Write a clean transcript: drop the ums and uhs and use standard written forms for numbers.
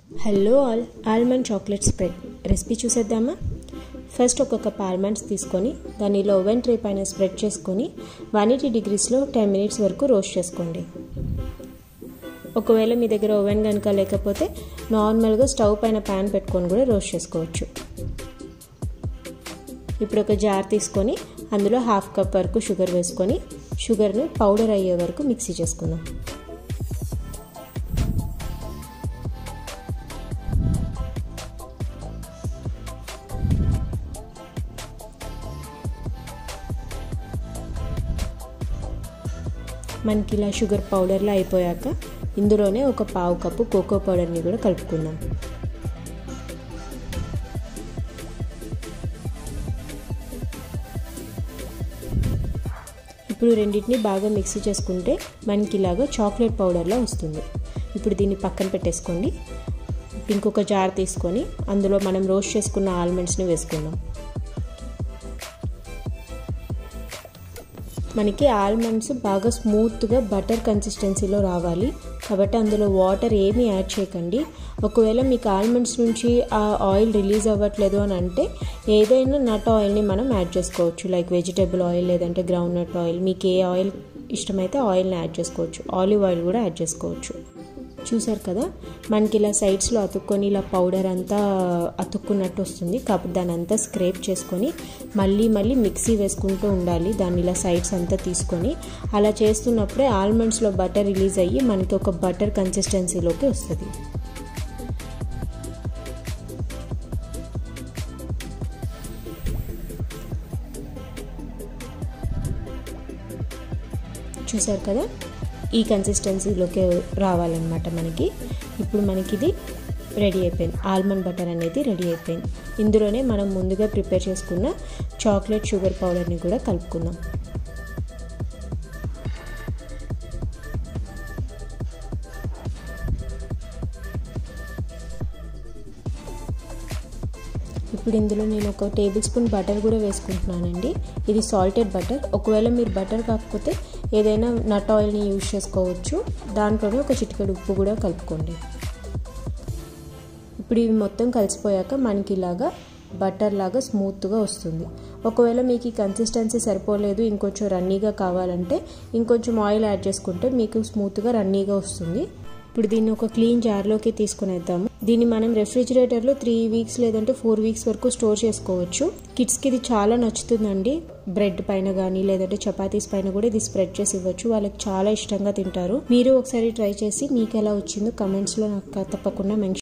Hello all, almond chocolate spread recipe చూసేద్దామా. First ఒక cup almonds తీసుకొని దానిలో ఓవెన్ ట్రే పైన స్ప్రెడ్ చేసుకొని 180 degreesలో 10 minutes వరకు రోస్ట్ చేసుకోండి. ఒకవేళ మీ దగ్గర ఓవెన్ కనుక లేకపోతే నార్మల్గా స్టవ్ పైన ప్యాన్ పెట్టుకొని కూడా రోస్ట్ చేసుకోవచ్చు. ఇప్పుడు ఒక జార్ తీసుకొని అందులో 1/2 cup వరకు షుగర్ వేసుకొని షుగర్ని పౌడర్ అయ్యే వరకు మిక్సీ చేసుకుందాం. మనకి ఇలా షుగర్ పౌడర్లా అయిపోయాక ఇందులోనే ఒక 1/2 cup కోకో పౌడర్ని కూడా కలుపుకుందాం. ఇప్పుడు రెండింటిని బాగా మిక్సీ చేసుకుంటే మనకి ఇలాగా చాక్లెట్ పౌడర్లా వస్తుంది. ఇప్పుడు దీన్ని పక్కన పెట్టేసుకోండి. ఇంకొక జార్ తీసుకొని అందులో మనం రోస్ట్ చేసుకున్న ఆల్మండ్స్ని వేసుకుందాం. మనకి ఆల్మండ్స్ బాగా స్మూత్గా బటర్ కన్సిస్టెన్సీలో రావాలి కాబట్టి అందులో వాటర్ ఏమీ యాడ్ చేయకండి. ఒకవేళ మీకు ఆల్మండ్స్ నుంచి ఆ ఆయిల్ రిలీజ్ అవ్వట్లేదు అని అంటే ఏదైనా నట్ ఆయిల్ని మనం యాడ్ చేసుకోవచ్చు. లైక్ వెజిటేబుల్ ఆయిల్ లేదంటే గ్రౌండ్ నట్ ఆయిల్, మీకు ఏ ఆయిల్ ఇష్టమైతే ఆయిల్ని యాడ్ చేసుకోవచ్చు. ఆలివ్ ఆయిల్ కూడా యాడ్ చేసుకోవచ్చు. చూసారు కదా, మనకి ఇలా సైడ్స్లో అతుక్కొని ఇలా పౌడర్ అంతా అతుక్కున్నట్టు వస్తుంది. కాబట్టి దాన్ని అంతా స్క్రేప్ చేసుకొని మళ్ళీ మిక్సీ వేసుకుంటూ ఉండాలి. దాన్ని ఇలా సైడ్స్ అంతా తీసుకొని అలా చేస్తున్నప్పుడే ఆల్మండ్స్లో బటర్ రిలీజ్ అయ్యి మనకి ఒక బటర్ కన్సిస్టెన్సీలోకి వస్తుంది. చూసారు కదా, ఈ కన్సిస్టెన్సీలోకి రావాలన్నమాట మనకి. ఇప్పుడు మనకి ఇది రెడీ అయిపోయింది. ఆల్మండ్ బటర్ అనేది రెడీ అయిపోయింది. ఇందులోనే మనం ముందుగా ప్రిపేర్ చేసుకున్న చాక్లెట్ షుగర్ పౌడర్ని కూడా కలుపుకుందాం. ఇప్పుడు ఇందులో నేను ఒక టేబుల్ స్పూన్ బటర్ కూడా వేసుకుంటున్నానండి. ఇది సాల్టెడ్ బటర్. ఒకవేళ మీరు బటర్ కాకపోతే ఏదైనా నట్ ఆయిల్ని యూజ్ చేసుకోవచ్చు. దాంట్లోనే ఒక చిటికెడు ఉప్పు కూడా కలుపుకోండి. ఇప్పుడు ఇవి మొత్తం కలిసిపోయాక మనకి ఇలాగా బటర్ లాగా స్మూత్గా వస్తుంది. ఒకవేళ మీకు ఈ కన్సిస్టెన్సీ సరిపోలేదు, ఇంకొంచెం రన్నీగా కావాలంటే ఇంకొంచెం ఆయిల్ యాడ్ చేసుకుంటే మీకు స్మూత్గా రన్నీగా వస్తుంది. ఇప్పుడు దీన్ని ఒక క్లీన్ జార్లోకి తీసుకునేద్దాము. దీన్ని మనం రెఫ్రిజిరేటర్లో 3 weeks లేదంటే 4 weeks వరకు స్టోర్ చేసుకోవచ్చు. కిడ్స్కి ఇది చాలా నచ్చుతుందండి. బ్రెడ్ పైన కానీ లేదంటే చపాతీస్ పైన కూడా ఇది స్ప్రెడ్ చేసి ఇవ్వచ్చు. వాళ్ళకి చాలా ఇష్టంగా తింటారు. మీరు ఒకసారి ట్రై చేసి మీకు ఎలా వచ్చిందో కమెంట్స్లో నాకు తప్పకుండా మెన్షన్